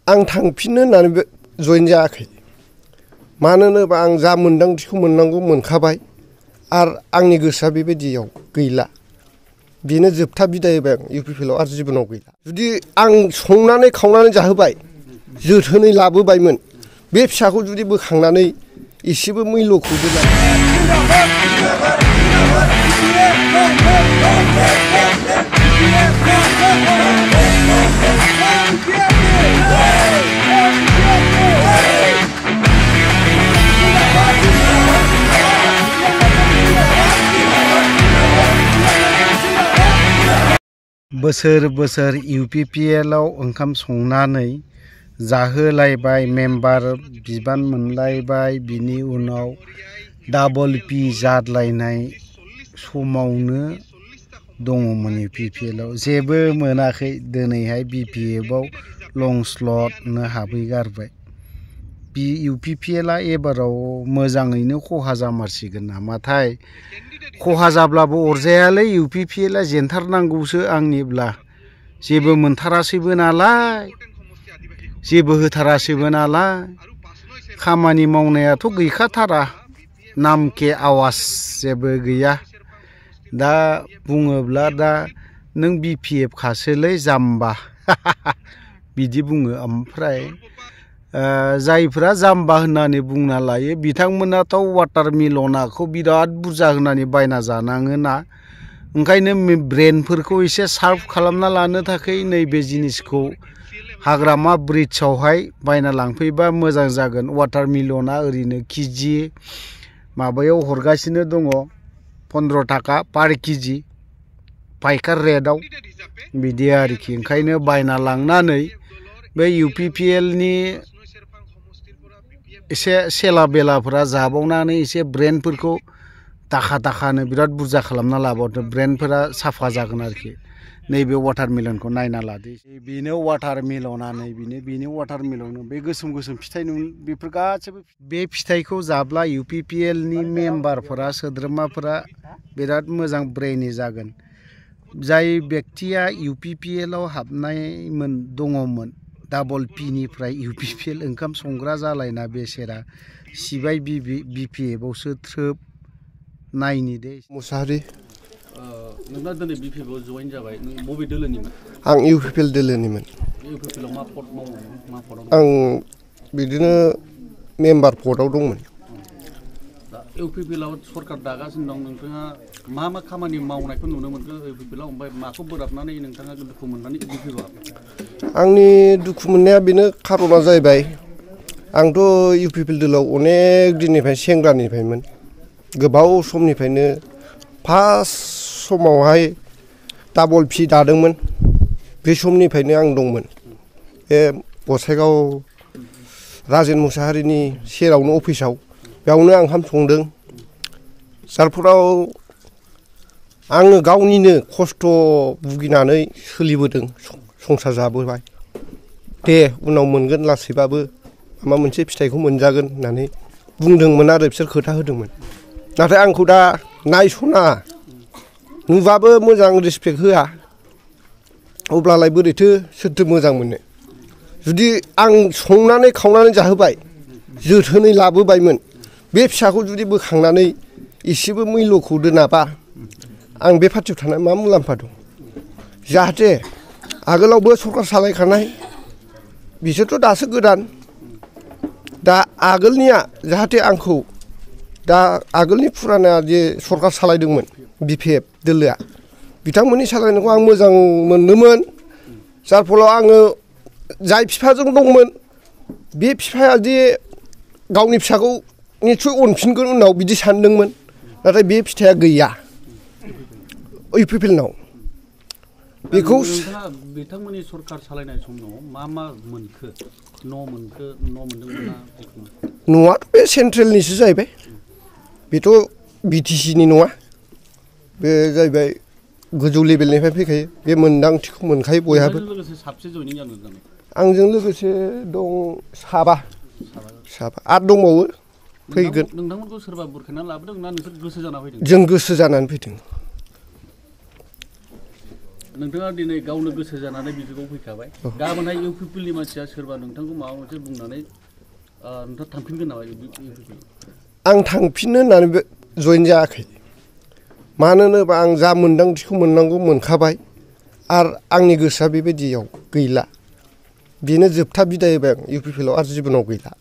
आं थांफिननो होननानै जइन जायाखै मानो होनोबा आं जा मोनदांथिखौ मोननांगौ मोनखाबाय आरो आंनि गोसोआ बेबायदियाव गैला बेनो जोबथा बिदाय होबाय आं इउपिपिएलआव आरो जिबनाव गैला जुदि आं संनानै खावनानै जाहोबाय जोथोनै लाबोबायमोन बे फिसाखौ जुदि बोखांनानै एसेबो मैल'खौ दोना बोसोर बोसोर इउपिपिएलआव ओंखाम संनानै जाहोलायबाय मेम्बार बिबान मोनलायबाय बिनि उनाव डाबल पि जादलायनाय समावनो दङमोन इउपिपिएलआव जेबो मोनाखै दिनैहाय बिपिएफआव लं स्लटनो हाबहैगारबाय इउपिपिएलआ एबाराव मोजाङैनो खहा जामारसिगोन नामाथाय खहा जाब्लाबो अरजायालै इउपिपिएलआ जेनथारनांगौसो आंनिब्ला जेबो मोनथारासैबो नालाय जेबो होथारासैबो नालाय खामानि मावनायाथ' गैखाथारा नामके आवाज जेबो गैया दा बुङोब्ला दा नों बिपिएफ खासोलै जाम्बा बिदि बुङो ओमफ्राय जायफोरा जाम्बा होननानै बुंना लायो बिथांमोनाथ' वाटारमेलनखौ बिराद बुरजा होनानै बायना जानाङोना ओंखायनो ब्रेनफोरखौ एसे शार्प खालामना लानो थाखाय नैबे जिनिसखौ हाग्रामा ब्रिड्जआवहाय बायना लांफैबा मोजां जागोन वाटारमेलना ओरैनो केजि माबायाव हरगासिनो दङ 15 थाखा पार केजि पाइकार रेटआव बिदि आरोखि ओंखायनो बायना लांनानै बे इउपिपिएलनि एसे सेला बेलाफोरा जाबावनानै एसे ब्रेनफोरखौ दाखानो बिराद बुरजा खालामना लाबावदो ब्रेनफोरा साफा जागोन आरोखि नैबे वाटारमेलनखौ नायना लादो बेनो वाटारमेलना बेनो वाटारमेलन बे गोसोम फिथाइ बेफोर गासैबो बे फिथाइखौ जाब्ला इउपिपिएलनि मेम्बारफोरा सोद्रोमाफोरा बिराद मोजां ब्रेइनि जागोन जाय व्यक्तिया इउपिपिएलआव हाबनायमोन दङमोन डाबल पिनिफ्राय इउपिपिएल ओंखाम संग्रा जालायना बेसेरा सिबाय बिपिएफआवसो थ्रोब नायनि दे मुसाहारि नोंना दिनै बिपिएफआव जइन जाबाय नों बबे दोलोनिमोन आं इउपिपिएल दोलोनिमोन इउपिपिएलआव मा पद मावो मा पदआव आं बिदिनो मेम्बार पदआव दंमोन दा इउपिपिएलआव सरकार दागासिनो दं नोंथाङा मा खामानि मावनायखौ नुनो मोनखो इउपिपिएलआव ओमफ्राय माखौ बोराबनानै नोंथाङा दुखु मोननानै इउपिपिएलआव आंनि दुखु मोननाया बेनो खार'ना जाहैबाय आंथ' इउपिपिएल दोलोआव अनेक दिननिफ्राय सेंग्रानिफ्रायमोन गोबाव समनिफ्रायनो फार्स्ट समावहाय डाबल पि दादोंमोन बे समनिफ्रायनो आं दंमोन बे गसाइगाव राजेन मुसाहारिनि सेरावनो अफिसाव बेयावनो आं ओंखाम संदों जारफोराव आङो गावनिनो खस्थ' भुगिनानै सोलिबोदों संसार जाबोबाय दे उनाव मोनगोन लासैबाबो माबा मोनसे फिथाइखौ मोनजागोन होननानै बुंदोंमोन आरो बिसोर खोथा होदोंमोन नाथाय आंखौ दा नायस'ना नुबाबो मोजां रिसपेक्ट होआ अब्लालाय बोरैथो सोरथो मोजां मोनो जुदि आं संनानै खावनानै जाहोबाय जोथोनै लाबोबायमोन बे फिसाखौ जुदि बोखांनानै एसेबो मैल'खौ दोनाबा आं बे पार्टियाव थानाय मा मुलाम्फा दं जाहाथे आगोलावबो सरकार सालायखानाय बिसोरथ' दासो गोदान दा आगोलनिया जाहाथे आंखौ दा आगोलनि फुराना जे सरकार सालायदोंमोन बिपिएफ दोलोआ बिथांमोननि सालायनायखौ आं मोजां मोनदोंमोन जार फलाव आङो जाय बिफाजों दंमोन बे बिफाया जे गावनि फिसाखौ निस्सय अनफिनगोन उनाव बिदि सानदोंमोन नाथाय बे फिथाइया गैया इउपिपिएलनाव बेखौ बिथांमोननि सरकार सालायनाय समाव मा मोनखो न' मोनदोंमोन न'आथ' बे सेन्ट्रेलनिसो जाहैबाय बेथ' बिटिसिनि नङा बे जाहैबाय गोजौ लेभेलनिफ्राय फैखायो बे मोनदांथिखौ मोनखायो बयहाबो आंजों लोगोसे दं साबा आरो दंबावो फैगोन नोंथांमोनखौ सोरबा बुरखायनानै लाबोदों ना नोंसोर गोसो जाना फैदों जों गोसो जानानै फैदों नोंथाङा दिनै गावनो गोसो जानानै बिजोगाव फैखाबाय गाबोनहाय इउपिपिएलनि मानसिया सोरबा नोंथांखौ माबा मोनसे बुंनानै नोंथाङा थांफिनगोन नामा इउपिपिएल? आं थांफिननो होननानै जइन जायाखै। मानो होनोबा आं जा मोन्दांथिखौ मोननांगौ मोनखाबाय आरो आंनि गोसोआ बेबायदियाव गैला। बेनो जोबथा बिदाय होबाय आं इउपिपिएलआव आरो जिबनाव गैला।